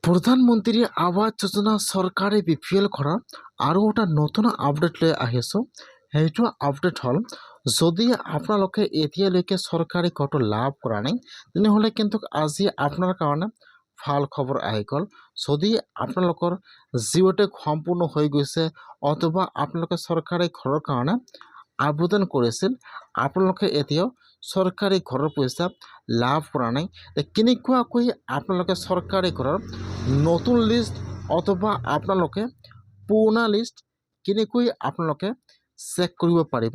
প্ৰধানমন্ত্ৰী আৱাস যোজনা চৰকাৰে BPL কৰা আৰু এটা নতুন আপডেট লৈ আহিছোঁ। সেইটো আপডেট হ'ল, যদি আপোনালোকে এতিয়ালৈকে চৰকাৰী ঘৰটো লাভ কৰা নাই তেনেহ'লে কিন্তু আজি আপোনাৰ কাৰণে ভাল খবৰ আহি গ'ল। যদি আপোনালোকৰ জিঅ'টেক সম্পূৰ্ণ হৈ গৈছে অথবা আপোনালোকে চৰকাৰী ঘৰৰ কাৰণে আবেদন কৰিছিল, আপোনালোকে এতিয়াও চৰকাৰী ঘৰৰ পইচা লাভ কৰা নাই, কেনেকুৱাকৈ আপোনালোকে চৰকাৰী ঘৰৰ নতুন লিষ্ট অথবা আপোনালোকে পুৰণা লিষ্ট কেনেকৈ আপোনালোকে চেক কৰিব পাৰিব,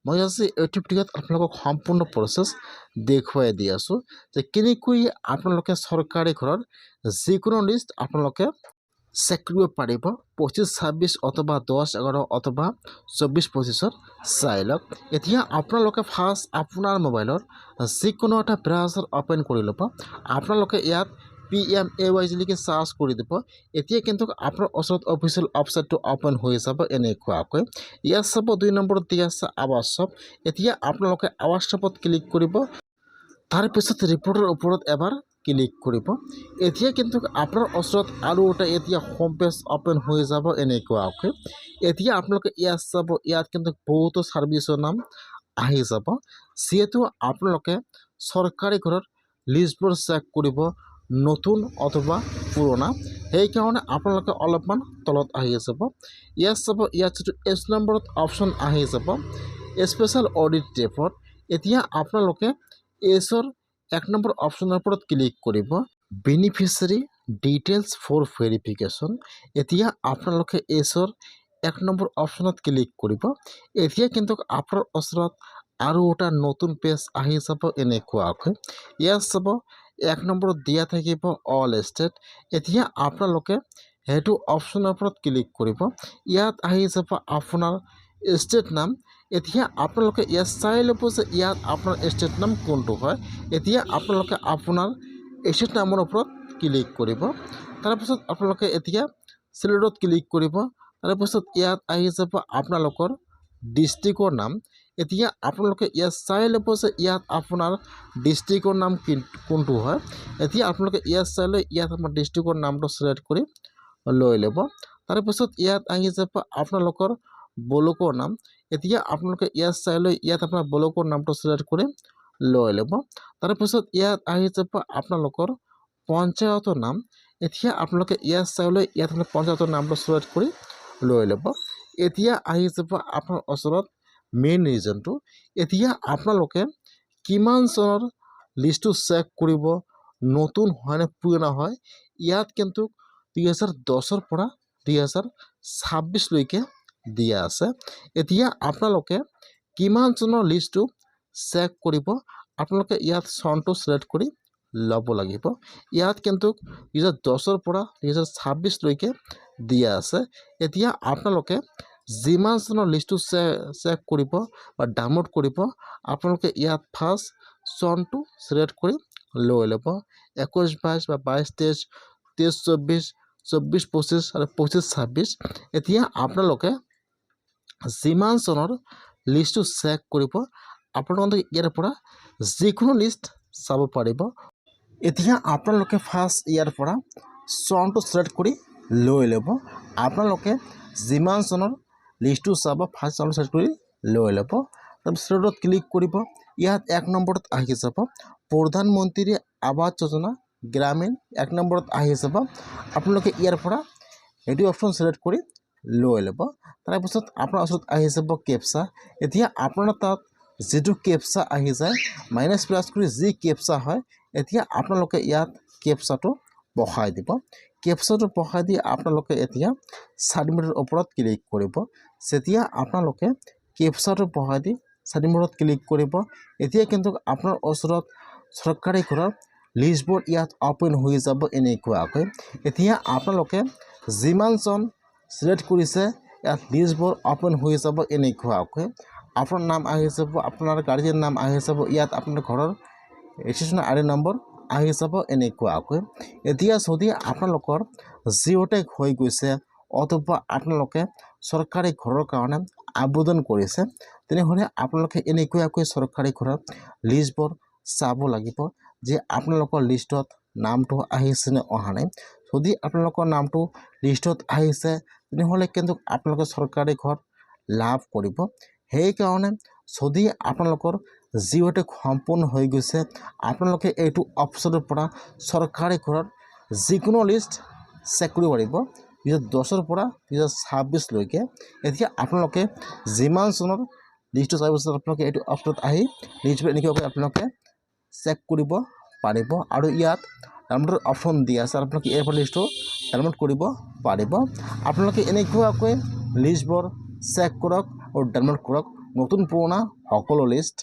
মই আজি এইটো ভিডিঅ'ত আপোনালোকক সম্পূৰ্ণ প্ৰচেছ দেখুৱাই দি আছোঁ যে কেনেকৈ আপোনালোকে চৰকাৰী ঘৰৰ যিকোনো লিষ্ট আপোনালোকে চেক কৰিব পাৰিব। 25-26 অথবা 10-11 অথবা 24-25 চাই লওক। এতিয়া আপোনালোকে ফাৰ্ষ্ট আপোনাৰ মোবাইলৰ যিকোনো এটা ব্ৰাউজাৰ অ'পেন কৰি ল'ব। আপোনালোকে ইয়াত PMAY লিখি চাৰ্চ কৰি দিব। এতিয়া কিন্তু আপোনাৰ ওচৰত অফিচিয়েল ৱেবছাইটটো অ'পেন হৈ যাব এনেকুৱাকৈ। ইয়াত চাব 2 নম্বৰত দিয়া আছে আৱাস শ্বপ। এতিয়া আপোনালোকে আৱাস শ্বপত ক্লিক কৰিব, তাৰপিছত ৰিপৰ্টৰ ওপৰত এবাৰ ক্লিক কৰিব। এতিয়া কিন্তু আপোনাৰ ওচৰত আৰু এটা এতিয়া হোম পেজ অ'পেন হৈ যাব এনেকুৱাকৈ। এতিয়া আপোনালোকে ইয়াত চাব, ইয়াত কিন্তু বহুতো ছাৰ্ভিচৰ নাম আহি যাব। যিহেতু আপোনালোকে চৰকাৰী ঘৰৰ লিষ্টবোৰ চেক কৰিব নতুন অথবা পুৰণা, সেইকাৰণে আপোনালোকে অলপমান তলত আহি যাব। ইয়াত চাব, ইয়াত যিটো S নম্বৰত অপশ্যন আহি যাব স্পেচিয়েল অডিট ৰিপৰ্ট। এতিয়া আপোনালোকে এছৰ 1 নম্বৰ অপশ্যনৰ ওপৰত ক্লিক কৰিব, বেনিফিচিয়াৰী ডিটেইলছ ফৰ ভেৰিফিকেশ্যন। এতিয়া আপোনালোকে এছৰ 1 নম্বৰ অপশ্যনত ক্লিক কৰিব। এতিয়া কিন্তু আপোনাৰ ওচৰত আৰু এটা নতুন পেজ আহি যাব এনেকুৱাকৈ। ইয়াত চাব 1 নম্বৰত দিয়া থাকিব অল ষ্টেট। এতিয়া আপোনালোকে সেইটো অপশ্যনৰ ওপৰত ক্লিক কৰিব। ইয়াত আহি যাব আপোনাৰ ষ্টেট নাম। এতিয়া আপোনালোকে ইয়াত চাই ল'ব যে ইয়াত আপোনাৰ ষ্টেট নাম কোনটো হয়। এতিয়া আপোনালোকে আপোনাৰ ষ্টেট নামৰ ওপৰত ক্লিক কৰিব। তাৰপিছত আপোনালোকে এতিয়া চিলেক্টত ক্লিক কৰিব। তাৰপিছত ইয়াত আহি যাব আপোনালোকৰ ডিষ্ট্ৰিক্টৰ নাম। এতিয়া আপোনালোকে ইয়াত চাই ল'ব যে ইয়াত আপোনাৰ ডিষ্ট্ৰিক্টৰ নাম কোনটো হয়। এতিয়া আপোনালোকে ইয়াত চাই লৈ ইয়াত আপোনাৰ ডিষ্ট্ৰিক্টৰ নামটো চিলেক্ট কৰি লৈ ল'ব। তাৰপিছত ইয়াত আহি যাব আপোনালোকৰ ব্লকৰ নাম। এতিয়া আপোনালোকে ইয়াত চাই লৈ ইয়াত আপোনাৰ ব্লকৰ নামটো চিলেক্ট কৰি লৈ ল'ব। তাৰপিছত ইয়াত আহি যাব আপোনালোকৰ পঞ্চায়তৰ নাম। এতিয়া আপোনালোকে ইয়াত চাই লৈ ইয়াত আপোনাৰ পঞ্চায়তৰ নামটো চিলেক্ট কৰি লৈ ল'ব। এতিয়া আহি যাব আপোনাৰ ওচৰত মেইন ৰিজনটো। এতিয়া আপোনালোকে কিমান চনৰ লিষ্টটো চেক কৰিব, নতুন হয় নে পুৰণা হয়। ইয়াত কিন্তু 2010ৰ পৰা 2026 লৈকে দিয়া আছে। এতিয়া আপোনালোকে কিমান চনৰ লিষ্টটো চেক কৰিব, আপোনালোকে ইয়াত চনটো চিলেক্ট কৰি ল'ব লাগিব। ইয়াত কিন্তু 2010ৰ পৰা 2026 লৈকে দিয়া আছে। এতিয়া আপোনালোকে যিমান চনৰ লিষ্টটো চেক কৰিব বা ডাউনলোড কৰিব, আপোনালোকে ইয়াত ফাৰ্ষ্ট চনটো চিলেক্ট কৰি লৈ ল'ব। 21-22 বা 22-23, 23-24, 24-25 আৰু 25-26। এতিয়া আপোনালোকে যিমান চনৰ লিষ্টটো চেক কৰিব, আপোনালোকে ইয়াৰ পৰা যিকোনো লিষ্ট চাব পাৰিব। এতিয়া আপোনালোকে ফাৰ্ষ্ট ইয়াৰ পৰা চনটো চিলেক্ট কৰি লৈ ল'ব। আপোনালোকে যিমান চনৰ লিষ্টটো চাব ফাৰ্ষ্ট চনটো চিলেক্ট কৰি লৈ ল'ব। তাৰপিছত ক্লিক কৰিব। ইয়াত 1 নম্বৰত আহি যাব প্ৰধানমন্ত্ৰী আৱাস যোজনা গ্ৰামীণ। 1 নম্বৰত আহি যাব। আপোনালোকে ইয়াৰ পৰা সেইটো অপশ্যন চিলেক্ট কৰি লৈ ল'ব। তাৰপিছত আপোনাৰ ওচৰত আহি যাব কেপচা। এতিয়া আপোনাৰ তাত যিটো কেপচা আহি যায় মাইনাছ প্লাছ কৰি যি কেপচা হয়, এতিয়া আপোনালোকে ইয়াত কেপচাটো বহাই দিব। কেপচাটো বহাই দি আপোনালোকে এতিয়া ছাবমিটৰ ওপৰত ক্লিক কৰিব। যেতিয়া আপোনালোকে কেপচাটো বহাই দি ছাবমিটত ক্লিক কৰিব, এতিয়া কিন্তু আপোনাৰ ওচৰত চৰকাৰী ঘৰৰ লিষ্টবোৰ ইয়াত অ'পেন হৈ যাব এনেকুৱাকৈ। এতিয়া আপোনালোকে যিমান চন চিলেক্ট কৰিছে ইয়াত লিষ্টবোৰ অ'পেন হৈ যাব এনেকুৱাকৈ। আপোনাৰ নাম আহি যাব, আপোনাৰ গাৰ্জেনৰ নাম আহি যাব, ইয়াত আপোনাৰ ঘৰৰ ৰেজিষ্ট্ৰেশ্যন ID নম্বৰ আহি যাব এনেকুৱাকৈ। এতিয়া যদি আপোনালোকৰ জিঅ'টেক হৈ গৈছে অথবা আপোনালোকে চৰকাৰী ঘৰৰ কাৰণে আবেদন কৰিছে, তেনেহ'লে আপোনালোকে এনেকুৱাকৈ চৰকাৰী ঘৰৰ লিষ্টবোৰ চাব লাগিব যে আপোনালোকৰ লিষ্টত নামটো আহিছে নে অহা নাই। যদি আপোনালোকৰ নামটো লিষ্টত আহিছে তেনেহ'লে কিন্তু আপোনালোকে চৰকাৰী ঘৰ লাভ কৰিব। সেইকাৰণে যদি আপোনালোকৰ জিঅ' টেগ সম্পূৰ্ণ হৈ গৈছে আপোনালোকে এইটো অপশ্যনৰ পৰা চৰকাৰী ঘৰৰ যিকোনো লিষ্ট চেক কৰিব পাৰিব 2010 পৰা 2026লৈকে। এতিয়া আপোনালোকে যিমান চনৰ লিষ্টটো চাই পাছত আপোনালোকে এইটো অপশ্যনত আহি লিষ্টবোৰ এনেকৈ আপোনালোকে চেক কৰিব পাৰিব আৰু ইয়াত ডাউনলোডৰ অপশ্যন দিয়া আছে আপোনালোকে ইয়াৰ পৰা লিষ্টটো ডাউনলোড কৰিব পাৰিব। আপোনালোকে এনেকুৱাকৈ লিষ্টবোৰ চেক কৰক আৰু ডাউনলোড কৰক নতুন পুৰণা সকলো লিষ্ট